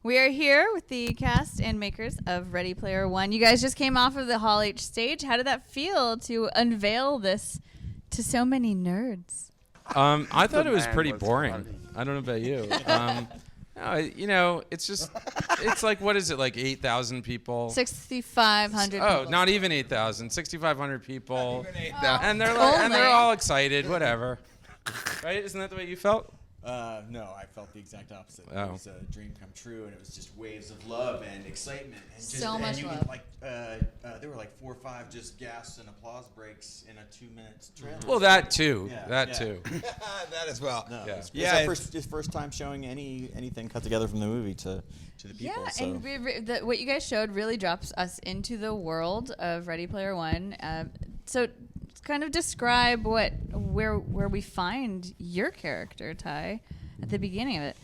We are here with the cast and makers of Ready Player One. You guys just came off of the Hall H stage. How did that feel to unveil this to so many nerds? I thought it was pretty boring. I don't know about you. It's like, what is it, like 8,000 people? 6,500 Oh, not even 8,000. 6,500 people. Not even 8,000. And they're all excited, whatever. Right? Isn't that the way you felt? No, I felt the exact opposite. Oh. It was a dream come true, and it was just waves of love and excitement. And just, So much love. There were like 4 or 5 just gasps and applause breaks in a 2-minute trailer. Well, that too. Yeah. Too. That as well. No, Yeah. it's our first time showing anything cut together from the movie to the people. Yeah, so. and what you guys showed really drops us into the world of Ready Player One. So kind of describe where we find your character, Ty, at the beginning of it.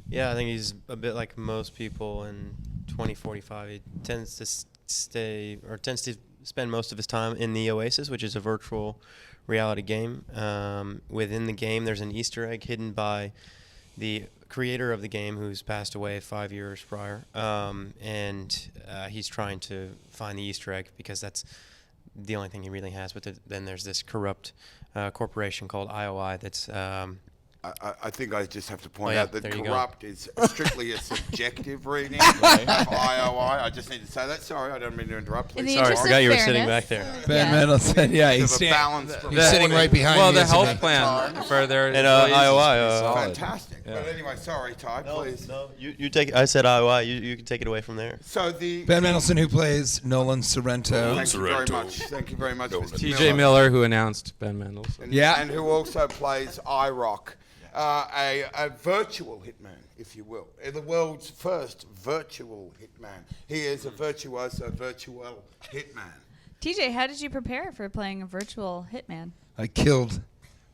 Yeah, I think he's a bit like most people in 2045. He tends to spend most of his time in the Oasis, which is a virtual reality game. Within the game, there's an Easter egg hidden by the creator of the game, who's passed away 5 years prior, and he's trying to find the Easter egg because that's the only thing he really has. But then there's this corrupt corporation called IOI that's... I think I just have to point out that corrupt is strictly a subjective reading of IOI. I just need to say that. Sorry, I don't mean to interrupt. Please. Sorry, I forgot you were sitting back there. Ben Mendelsohn, yeah, he's sitting right behind you. Well, the health plan for their and IOI. Fantastic. Yeah. But anyway, sorry, Ty, please. No, you take it. I said IOI. You can take it away from there. So Ben Mendelsohn, who plays Nolan Sorrento. Thank you very much. Thank you very much, Mr. TJ Miller, who announced Ben Mendelsohn. And who also plays IROC. A virtual hitman, if you will. The world's first virtual hitman. He is a virtuoso virtual hitman. TJ, how did you prepare for playing a virtual hitman? I killed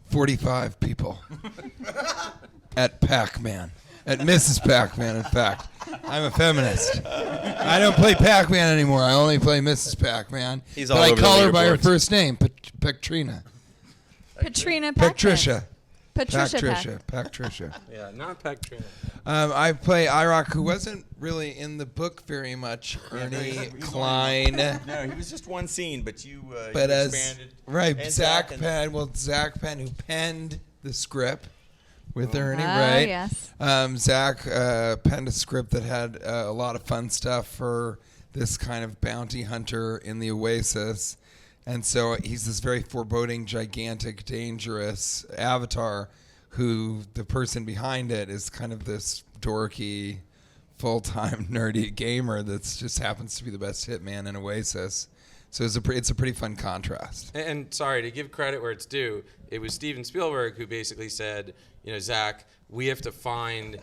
45 people at Pac-Man. At Mrs. Pac-Man, in fact. I'm a feminist. I don't play Pac-Man anymore. I only play Mrs. Pac-Man. He's but all I over call the her by her leaderboards. first name, Patrina. Patrina Pac-Man. Patricia. Yeah, not Patricia. I play IROC, who wasn't really in the book very much. Ernie Klein. No, he was just one scene, but you expanded. Right, Zach Penn. Penn, who penned the script with Ernie, Ah, right? yes. Zach penned a script that had a lot of fun stuff for this kind of bounty hunter in the Oasis. And so he's this very foreboding, gigantic, dangerous avatar who the person behind it is kind of this dorky, full-time, nerdy gamer that just happens to be the best hitman in Oasis. So it's a pretty fun contrast. And sorry, to give credit where it's due, it was Steven Spielberg who basically said, Zach, we have to find,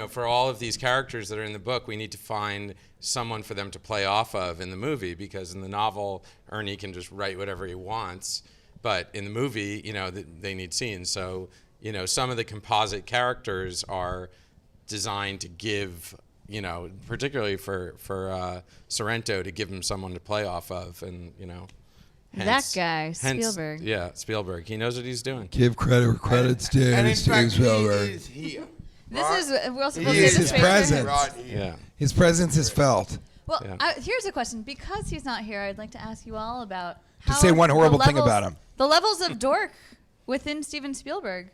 for all of these characters that are in the book, we need to find someone for them to play off of in the movie, because in the novel, Ernie can just write whatever he wants. But in the movie, they need scenes. So, some of the composite characters are designed to give, particularly for Sorrento, to give him someone to play off of. And, That guy, Spielberg. Yeah, Spielberg. He knows what he's doing. Give credit where credit's due. And in Steven fact, Spielberg. he is here. This is we'll say is this his right presence. Right here. Yeah. His presence is felt. Well, Yeah. here's a question. Because he's not here, I'd like to ask you all about Just say one the horrible thing levels- about him. The levels of dork within Steven Spielberg.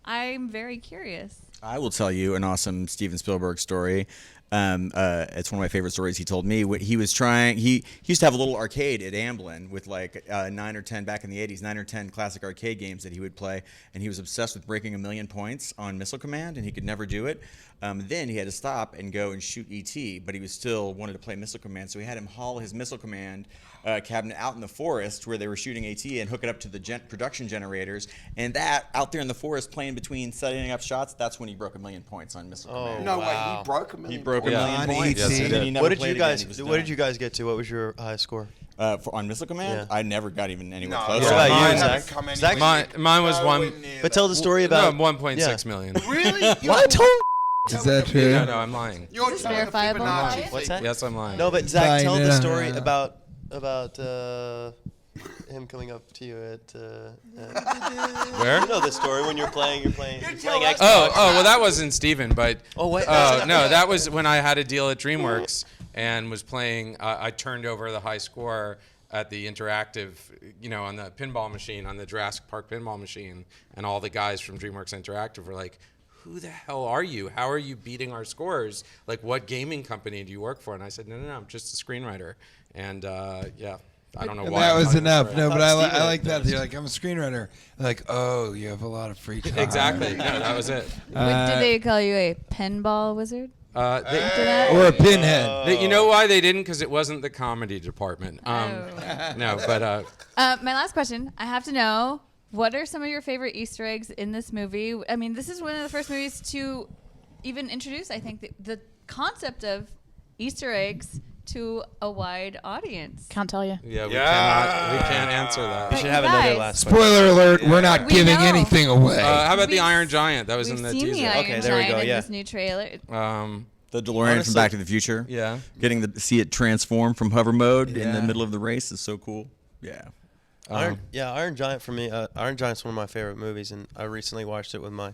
I'm very curious. I will tell you an awesome Steven Spielberg story. It's one of my favorite stories he told me. He was trying. He used to have a little arcade at Amblin with like 9 or 10 back in the 80s, 9 or 10 classic arcade games that he would play, and he was obsessed with breaking 1,000,000 points on Missile Command, and he could never do it. Then he had to stop and go and shoot ET, but he was still wanted to play Missile Command, so he had him haul his Missile Command cabinet out in the forest where they were shooting AT and hook it up to the production generators, and that out there in the forest playing between setting up shots, that's when he broke 1,000,000 points on Missile Command. No way, he broke 1,000,000. He broke 1,000,000 On points. ET. And then he never What did played you again. guys? He was What did done. you guys get to? What was your highest score? On Missile Command? Yeah. I never got even anywhere No, close. What about you, mine Zach? haven't come Zach? anywhere Mine was nowhere one. near But tell the story about 1.6 million. Really? What? Is that true? No, I'm lying. You're Is this telling the verifiable? Fibonacci What's that? Yes, I'm lying. No, but Zach, tell the Fine, story yeah. about him coming up to you at Where? you know the story when you're playing Xbox. Well, that wasn't Steven, but Oh, what? no, that was when I had a deal at DreamWorks and was playing. I turned over the high score at the interactive, on the pinball machine, on the Jurassic Park pinball machine, and all the guys from DreamWorks Interactive were like, "Who the hell are you? How are you beating our scores? Like, what gaming company do you work for?" And I said, "No, I'm just a screenwriter." And yeah. I don't know And why. that I'm was telling this enough. story. No, but I Steven like that. knows. You're like, I'm a screenwriter. Like, oh, you have a lot of free time. Exactly. No, that was it. Did they call you a pinball wizard after that? Or a pinhead. You know why they didn't? Because it wasn't the comedy department. Oh. No, but My last question. I have to know, what are some of your favorite Easter eggs in this movie? I mean, this is one of the first movies to even introduce, I think, the concept of Easter eggs to a wide audience. Can't tell you. yeah, we can't answer We that. But should you have another guys- last question. Spoiler alert, we're not We giving know. anything away. How about the We've Iron Giant? That was We've in the seen teaser. the Iron Okay, there we Giant go, in yeah. this new trailer. The DeLorean Honestly- from Back to the Future. Yeah. Getting to see it transform from hover mode in the Yeah. middle of the race is so cool. Yeah. Iron Giant for me. Iron Giant's one of my favorite movies, and I recently watched it with my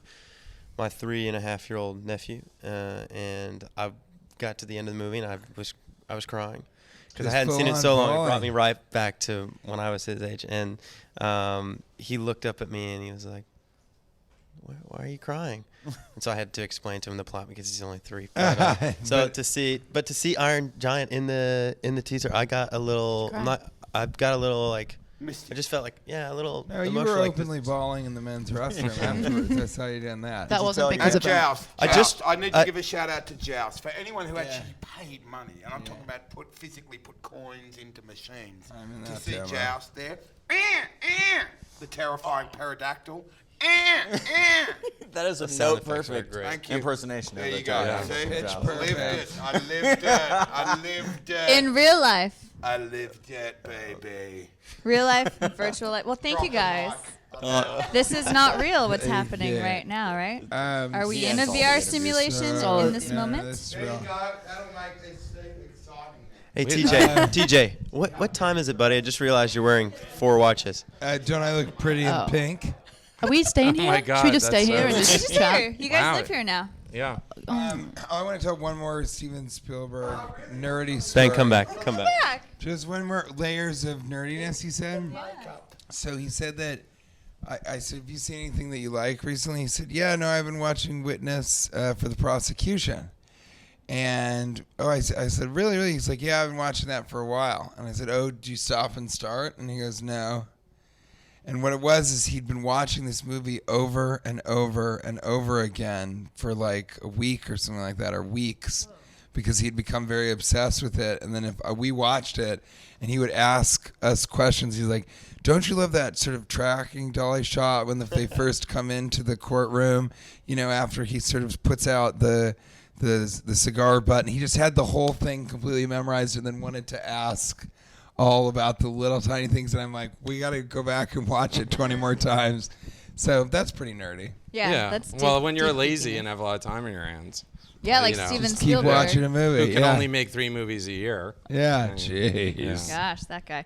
3.5-year-old nephew, and I got to the end of the movie and I was crying because I Just hadn't seen it full so on long. It bawling. brought me right back to when I was his age, and he looked up at me and he was like, "Why are you crying?" And so I had to explain to him the plot because he's only 3. So to see Iron Giant in the teaser, I got a little. I've got a little like. I just felt like a little. No, you emotional, were like openly bawling in the men's restroom afterwards. I saw you doing that. That wasn't tell because you? of him. Joust. I just- I need to I- give a shout out to Joust for anyone who actually paid money, and I'm talking about physically put coins into machines. I'm in To that see demo. Joust there, the terrifying pterodactyl. That is a sound note effects are perfect great. Thank you. impersonation. There of you it. go. Yeah. See? Pitch I lived perfect. it. I lived it. I lived it. In real life. I lived it, baby. Real life, virtual life. Well, thank you guys. This is not real what's happening Yeah. right now, right? Um, Are we Yeah, in a it's all VR the simulation so- in this no, moment? that's There you real. go. That'll make this thing exciting. Hey TJ, what time is it, buddy? I just realized you're wearing 4 watches. Don't I look pretty in Oh. pink? Are we staying here? my Should God, we just stay that's here so- and Let's just just chat? here. You guys Wow. live here now. Yeah. I want to tell one more Steven Spielberg nerdy story. Ben, come back. Yeah. Just one more layers of nerdiness, he said. So he said that, I said, have you seen anything that you like recently? He said, yeah, no, I've been watching Witness for the prosecution. And, I said, really, really? He's like, yeah, I've been watching that for a while. And I said, oh, did you stop and start? And he goes, no. And what it was is he'd been watching this movie over and over and over again for like a week or something like that, or weeks, because he'd become very obsessed with it. And then if we watched it and he would ask us questions, he's like, don't you love that sort of tracking dolly shot when they first come into the courtroom, after he sort of puts out the cigar butt? And he just had the whole thing completely memorized and then wanted to ask all about the little tiny things, and I'm like, we got to go back and watch it 20 more times. So that's pretty nerdy. Yeah. That's Well, deep- when you're deep lazy thinking. and have a lot of time in your hands, Yeah, like you know. Steven Just Keep Spielberg. watching a movie. who can yeah. only make 3 movies a year. Yeah, Yeah. jeez. Gosh, that guy.